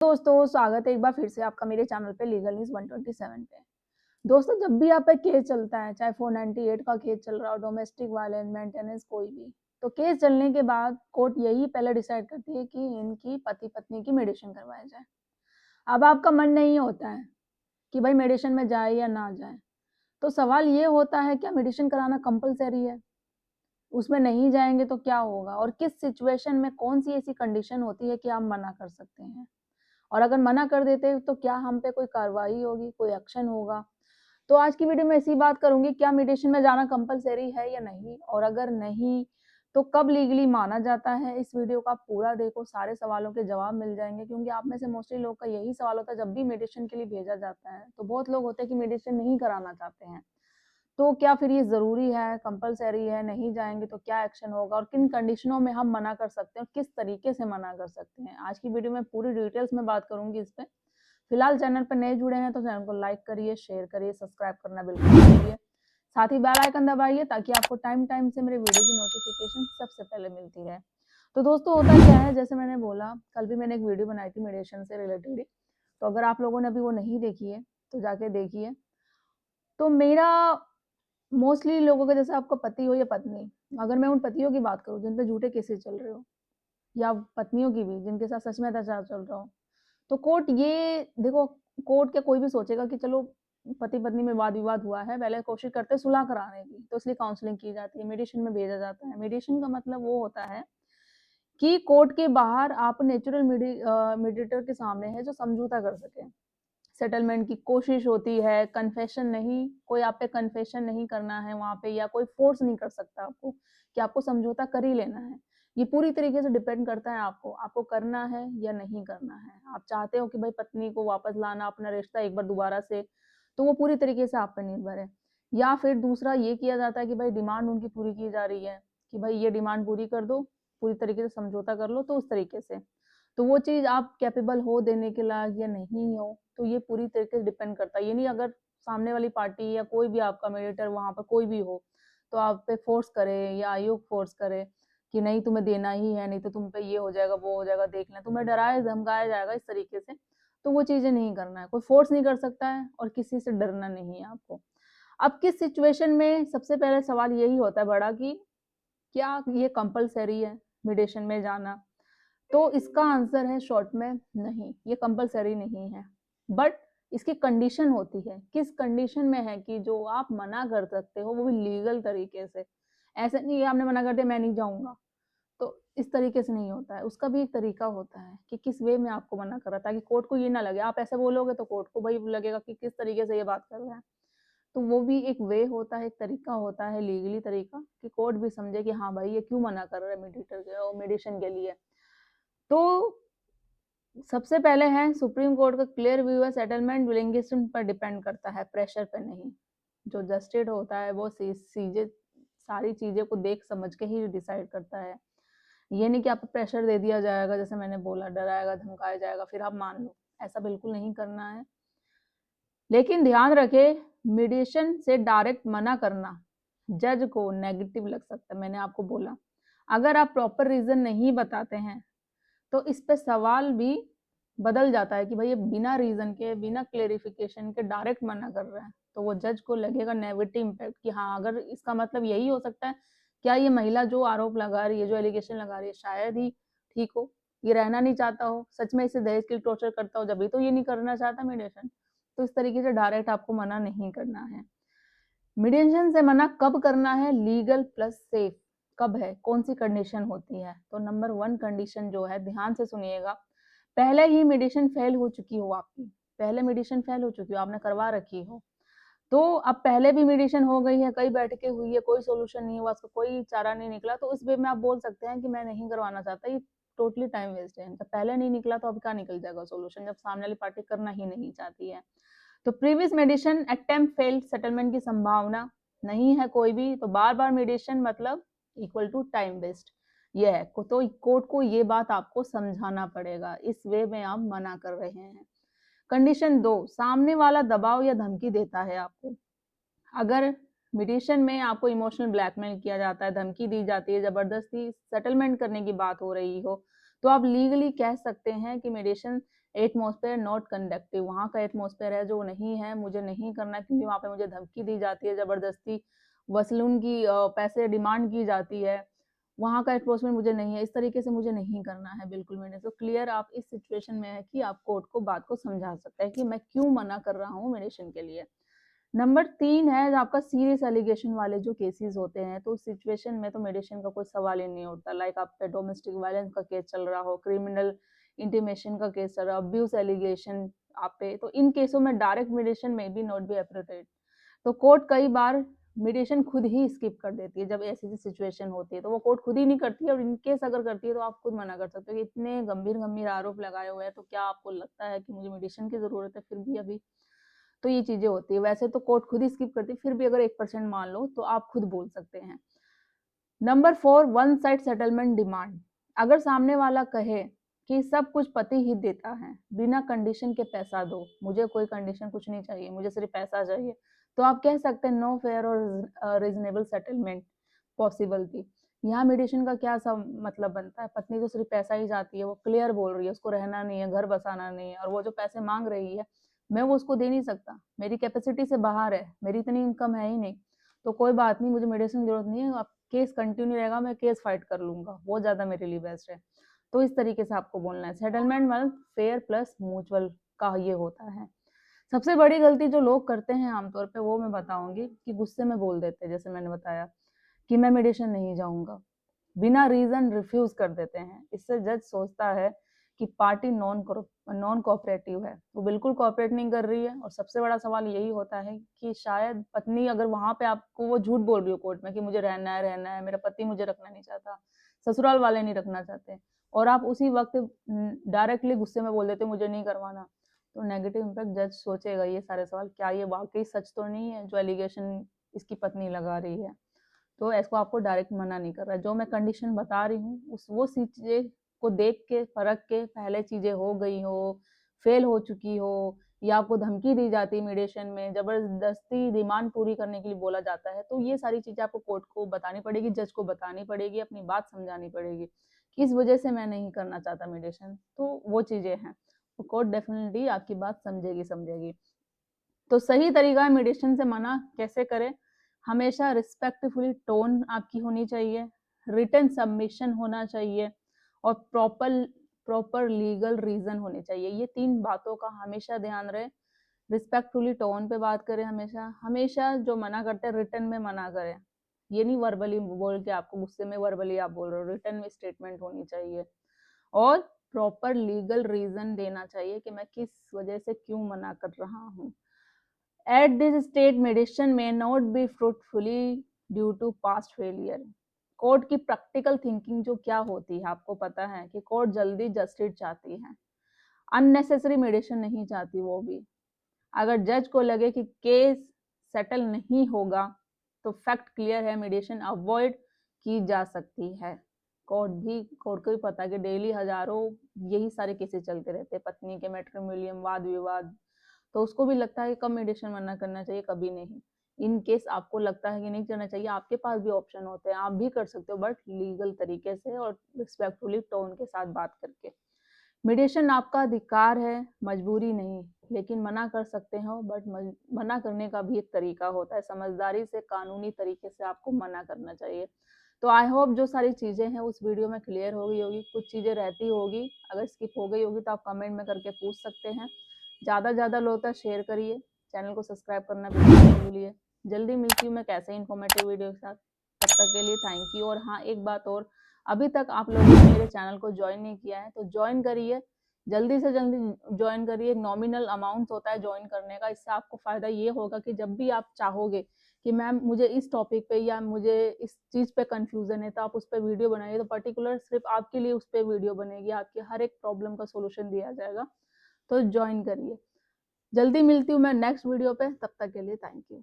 दोस्तों स्वागत है एक बार फिर से आपका मेरे चैनल पे लीगल न्यूज 127 पे। दोस्तों जब भी आप पे केस चलता है, चाहे 498 का केस चल रहा हो, डोमेस्टिक वायलेंस, मेंटेनेंस, कोई भी, तो केस चलने के बाद कोर्ट यही पहले डिसाइड करती है कि इनकी पति पत्नी की मेडिएशन करवाया जाए। अब आपका मन नहीं होता है कि भाई मेडिएशन में जाए या ना जाए, तो सवाल ये होता है क्या मेडिएशन कराना कंपलसरी है? उसमें नहीं जाएंगे तो क्या होगा और किस सिचुएशन में कौन सी ऐसी कंडीशन होती है कि आप मना कर सकते हैं? और अगर मना कर देते तो क्या हम पे कोई कार्रवाई होगी, कोई एक्शन होगा? तो आज की वीडियो में इसी बात करूँगी, क्या मेडिएशन में जाना कंपल्सरी है या नहीं? और अगर नहीं, तो कब लीगली माना जाता है? इस वीडियो को आप पूरा देखो, सारे सवालों के जवाब मिल जाएँगे क्योंकि आप में से मोस्टली लोग का यही सवाल होता है जब भी मेडिएशन के लिए भेजा जाता है, तो बहुत लोग होते हैं कि मेडिएशन नहीं कराना चाहते हैं। तो क्या फिर ये ज़रूरी है, कंपल्सरी है, नहीं जाएँगे तो क्या एक्शन होगा और किन कंडीशनों में हम मना कर सकते हैं और किस तरीके से मना कर सकते हैं? आज की वीडियो में पूरी डिटेल्स में बात करूँगी इस पे। फिलहाल चैनल पर नए जुड़े हैं तो चैनल को लाइक करिए, शेयर करिए, सब्सक्राइब करना बिल्कुल मत भूलिए। साथ ही बेल आइकन दबाइए ताकि आपको टाइम-टाइम से मेरे वीडियो की नोटिफ़िकेशन सबसे पहले मिलती रहे। तो दोस्तों होता क्या है, जैसे मैंने बोला, कल भी मैंने एक वीडियो बनाई थी मेडिएशन से रिलेटेड ही, तो अगर आप लोगों ने अभी वो नहीं देखी है, तो जाके देखिए। तो मेरा मोस्टली लोगों का, जैसे आपका पति हो या पत्नी, अगर मैं उन पतियों की बात करूँ जिन पे झूठे केसेस चल रहे हो या पत्नियों की भी जिनके साथ सच में अत्याचार चल रहा हो, तो कोर्ट ये देखो, कोर्ट क्या कोई भी सोचेगा कि चलो पति-पत्नी में वाद-विवाद हुआ है, पहले कोशिश करते हैं सुलह कराने की, तो इसलिए काउंसलिंग की जाती है, मेडिएशन में भेजा जाता है। मेडिएशन का मतलब वो होता है कि कोर्ट के बाहर आप नेचुरल मीडिएटर के सामने है जो समझौता कर सके। सेटलमेंट की कोशिश होती है, कन्फेशन नहीं, कोई आप पे कन्फेशन नहीं करना है वहाँ पे या कोई फ़ोर्स नहीं कर सकता आपको कि आपको समझौता कर ही लेना है। ये पूरी तरीके से डिपेंड करता है आपको करना है या नहीं करना है। आप चाहते हो कि भाई पत्नी को वापस लाना अपना रिश्ता एक बार दोबारा से, तो वो पूरी तरीके से आप पे निर्भर है। या फिर दूसरा ये किया जाता है कि भाई डिमांड उनकी पूरी की जा रही है कि भाई ये डिमांड पूरी कर दो, पूरी तरीके से समझौता कर लो, तो उस तरीके से। तो वो चीज़ आप कैपेबल हो देने के लायक या नहीं हो, तो ये पूरी तरीके से डिपेंड करता है। ये नहीं अगर सामने वाली पार्टी या कोई भी आपका मेडिएटर वहाँ पर कोई भी हो, तो आप पे फ़ोर्स करे या आयोग फ़ोर्स करे कि नहीं तुम्हें देना ही है, नहीं तो तुम पे ये हो जाएगा, वो हो जाएगा, देख लें, तुम्हें डराया-धमकाया जाएगा इस तरीके से, तो वो चीज़ें नहीं करना है। कोई फ़ोर्स नहीं कर सकता है और किसी से डरना नहीं है आपको। अब किस सिचुएशन में सबसे पहले सवाल यही होता है बड़ा कि क्या ये कंपल्सरी है मेडिएशन में जाना? तो इसका आंसर है शॉर्ट में नहीं, ये कंपल्सरी नहीं है। बट इसकी कंडीशन होती है, किस कंडीशन में है कि जो आप मना कर सकते हो वो भी लीगल तरीके से। ऐसे नहीं है आपने मना कर दिया मैं नहीं जाऊँगा, तो इस तरीके से नहीं होता है। उसका भी एक तरीका होता है कि किस वे में आपको मना कर रहा है ताकि कोर्ट को ये ना लगे आप ऐसे बोलोगे तो कोर्ट को भाई लगेगा कि किस तरीके से ये बात कर रहे हैं। तो वो भी एक वे होता है, एक तरीका होता है लीगली तरीका कि कोर्ट भी समझे कि हाँ भाई ये क्यों मना कर रहा है मेडिएशन के लिए। तो सबसे पहले है सुप्रीम कोर्ट का क्लियर व्यू है सेटलमेंट लिंग्विस्टिक पर डिपेंड करता है, प्रेशर पे नहीं। जो जस्टिस होता है वो चीजें सारी चीजें को देख समझ के ही डिसाइड करता है। ये नहीं कि आप पे प्रेशर दे दिया जाएगा, जैसे मैंने बोला डराएगा धमकाया जाएगा फिर आप मान लो, ऐसा बिल्कुल नहीं करना है। लेकिन ध्यान रखें, मीडिएशन से डायरेक्ट मना करना जज को नेगेटिव लग सकता है। मैंने आपको बोला अगर आप प्रॉपर रीजन नहीं बताते हैं तो इस पे सवाल भी बदल जाता है कि भाई ये बिना रीजन के, बिना क्लेरिफिकेशन के डायरेक्ट मना कर रहा है, तो वो जज को लगेगा नेगेटिव इम्पैक्ट कि हाँ अगर इसका मतलब यही हो सकता है, क्या ये महिला जो आरोप लगा रही है, जो एलिगेशन लगा रही है, शायद ही ठीक हो, ये रहना नहीं चाहता हो, सच में इसे दहेज के लिए टॉर्चर करता हो, जब भी तो ये नहीं करना चाहता मीडिएशन। तो इस तरीके से डायरेक्ट आपको मना नहीं करना है। मीडिएशन से मना कब करना है, लीगल प्लस सेफ कब है, कौन सी कंडीशन होती है? तो नंबर 1 कंडीशन जो है, ध्यान से सुनिएगा, पहले ही मेडिएशन फेल हो चुकी हो आपकी, पहले मेडिएशन फेल हो चुकी हो, आपने करवा रखी हो, तो अब पहले भी मेडिएशन हो गई है, कई बैठकें हुई है, कोई सॉल्यूशन नहीं हुआ, उसका कोई चारा नहीं निकला, तो इस वे में आप बोल सकते हैं कि मैं नहीं करवाना चाहता, ये टोटली टाइम वेस्ट है। जब पहले नहीं निकला तो अब क्या निकल जाएगा सॉल्यूशन, जब सामने वाली पार्टी करना ही नहीं चाहती है। तो प्रीवियस मेडिएशन अटेम्प्ट फेल्ड सेटलमेंट की संभावना नहीं है कोई भी, तो बार-बार मेडिएशन मतलब इक्वल टू टाइम वेस्ट, ये है। तो कोर्ट को ये बात आपको समझाना पड़ेगा, इस वे में आप मना कर रहे हैं। कंडीशन 2, सामने वाला दबाव या धमकी देता है आपको। अगर मेडिएशन में आपको इमोशनल ब्लैकमेल किया जाता है, धमकी दी जाती है, जबरदस्ती सेटलमेंट करने की बात हो रही हो, तो आप लीगली कह सकते हैं कि मेडिएशन एटमॉस्फेयर नॉट कंडक्टिव, वहाँ का एटमॉस्फेयर है जो नहीं है, मुझे नहीं करना क्योंकि वहाँ पे मुझे धमकी दी जाती है, ज़बरदस्ती वसूलन की पैसे डिमांड की जाती है, वहाँ का एटमॉस्फेयर मुझे नहीं है, इस तरीके से मुझे नहीं करना है बिल्कुल मैंने। तो क्लियर आप इस सिचुएशन में है कि आप कोर्ट को बात को समझा सकते हैं कि मैं क्यों मना कर रहा हूँ मेडिएशन के लिए। नंबर 3 है आपका सीरियस एलिगेशन वाले जो केसेस होते हैं, तो उस सिचुएशन में तो मेडिएशन का कोई सवाल ही नहीं उठता। लाइक आप पे डोमेस्टिक वायलेंस का केस चल रहा हो, क्रिमिनल इंटीमेशन का केस चल रहा हो, अब्यूज एलिगेशन आप पे, तो इन केसों में डायरेक्ट मेडिएशन में बी नॉट बी अप्रोप्रिएट। तो कोर्ट कई बार मेडिएशन खुद ही स्किप कर देती है जब ऐसी सिचुएशन होती है, तो वो कोर्ट खुद ही नहीं करती है, और इन केस अगर करती है तो आप खुद मना कर सकते हो कि इतने गंभीर गंभीर आरोप लगाए हुए हैं, तो क्या आपको लगता है कि मुझे मेडिएशन की जरूरत है फिर भी अभी? तो ये चीजें होती है। वैसे तो कोर्ट खुद ही स्किप करती है, फिर भी अगर 1% मान लो तो आप खुद बोल सकते हैं। Number 4, one side settlement demand. अगर सामने वाला कहे कि सब कुछ पति ही देता है, बिना कंडीशन के पैसा दो, मुझे कोई कंडीशन कुछ नहीं चाहिए, मुझे सिर्फ पैसा चाहिए, तो आप कह सकते हैं नो फेयर और रीजनेबल सेटलमेंट पॉसिबल थी। यहाँ मेडिएशन का क्या सब मतलब बनता है? पत्नी तो सिर्फ पैसा ही चाहती है, वो क्लियर बोल रही है, उसको रहना नहीं है, घर बसाना नहीं है, और वो जो पैसे मांग रही है मैं वो उसको दे नहीं सकता, मेरी कैपेसिटी से बाहर है, मेरी इतनी इनकम है ही नहीं, तो कोई बात नहीं, मुझे मेडिएशन की जरूरत नहीं है, आप केस कंटिन्यू रहेगा, मैं केस फाइट कर लूंगा, वो ज्यादा मेरे लिए बेस्ट है। तो इस तरीके से आपको बोलना है। सेटलमेंट मतलब फेयर प्लस म्यूचुअल का ये होता है। सबसे बड़ी गलती जो लोग करते हैं आमतौर पे वो मैं बताऊंगी कि गुस्से में बोल देते हैं, जैसे मैंने बताया कि मैं मेडिएशन नहीं जाऊंगा, बिना रीजन रिफ्यूज कर देते हैं। इससे जज सोचता है कि पार्टी नॉन कोऑपरेटिव है, वो बिल्कुल कोऑपरेट नहीं कर रही है। और सबसे बड़ा सवाल यही होता है कि शायद पत्नी अगर वहां पे आपको वो झूठ बोल रही हो कोर्ट में कि मुझे रहना है, मेरा पति मुझे रखना नहीं चाहता, ससुराल वाले नहीं रखना चाहते, और आप उसी वक्त डायरेक्टली गुस्से में बोल देते हो मुझे नहीं करवाना, तो नेगेटिव इम्पैक्ट जज सोचेगा ये सारे सवाल, क्या ये वाकई सच तो नहीं है जो एलिगेशन इसकी पत्नी लगा रही है। तो इसको आपको डायरेक्ट मना नहीं कर रहा है। जो मैं कंडीशन बता रही हूँ उस वो चीजें को देख के परख के, पहले चीजें हो गई हो, फेल हो चुकी हो, या आपको धमकी दी जाती मेडिएशन में, जबरदस्ती डिमांड पूरी करने के लिए बोला जाता है, तो ये सारी चीजें आपको कोर्ट को बतानी पड़ेगी, जज को बतानी पड़ेगी, अपनी बात समझानी पड़ेगी कि इस वजह से मैं नहीं करना चाहता मेडिएशन। तो वो चीजें हैं, तो कोर्ट डेफिनेटली आपकी बात समझेगी। तो सही तरीका है मेडिएशन से मना कैसे करें? हमेशा रिस्पेक्टफुली टोन आपकी होनी चाहिए, रिटन सबमिशन होना चाहिए, और प्रॉपर लीगल रीजन होने चाहिए। ये 3 बातों का हमेशा ध्यान रहे। रिस्पेक्टफुली टोन पे बात करें, हमेशा जो मना करते हैं रिटन में मना करें, ये नहीं वर्बली बोल के आपको गुस्से में वर्बली आप बोल रहे हो, रिटन में स्टेटमेंट होनी चाहिए, और प्रॉपर लीगल रीजन देना चाहिए कि मैं किस वजह से क्यों मना कर रहा हूँ। At this stage, mediation may not be fruitfully due to past failure. Court की प्रैक्टिकल थिंकिंग जो क्या होती है आपको पता है कि कोर्ट जल्दी जस्टिस चाहती है, अननेसेसरी मेडिएशन नहीं चाहती वो भी। अगर जज को लगे कि केस सेटल नहीं होगा तो फैक्ट क्लियर है, मेडिएशन अवॉइड की जा सकती है। कोर्ट को भी पता है कि डेली हजारों यही सारे केसेस चलते रहते हैं, पत्नी के मैट्रिमोनियम वाद विवाद, तो उसको भी लगता है कि कब मेडिएशन मना करना चाहिए, कभी नहीं। इन केस आपको लगता है कि नहीं करना चाहिए, आपके पास भी ऑप्शन होते हैं, आप भी कर सकते हो, बट लीगल तरीके से और रिस्पेक्टफुली टोन के साथ बात करके। मेडिएशन आपका अधिकार है, मजबूरी नहीं, लेकिन मना कर सकते हो, बट मना करने का भी एक तरीका होता है, समझदारी से कानूनी तरीके से आपको मना करना चाहिए। तो आई होप जो सारी चीजें हैं उस वीडियो में क्लियर हो गई होगी, कुछ चीजें रहती होगी, अगर स्किप हो गई होगी तो आप कमेंट में करके पूछ सकते हैं। ज़्यादा लोगों तक शेयर करिए, चैनल को सब्सक्राइब करना बिल्कुल नहीं भूलिए। जल्दी मिलती हूँ मैं कैसे इन्फॉर्मेटिव वीडियो के साथ, तब तक के लिए थैंक यू। और हाँ, एक बात और, अभी तक आप लोगों ने मेरे चैनल को ज्वाइन नहीं किया है तो ज्वाइन करिए, जल्दी से जल्दी ज्वाइन करिए। नॉमिनल अमाउंट होता है ज्वाइन करने का, इससे आपको फायदा ये होगा कि जब भी आप चाहोगे कि मैम मुझे इस टॉपिक पे या मुझे इस चीज पे कंफ्यूजन है, तो आप उस पर वीडियो बनाइए, तो पर्टिकुलर सिर्फ आपके लिए उस पर वीडियो बनेगी, आपकी हर एक प्रॉब्लम का सोल्यूशन दिया जाएगा। तो ज्वाइन करिए। जल्दी मिलती हूँ मैं नेक्स्ट वीडियो पे, तब तक के लिए थैंक यू।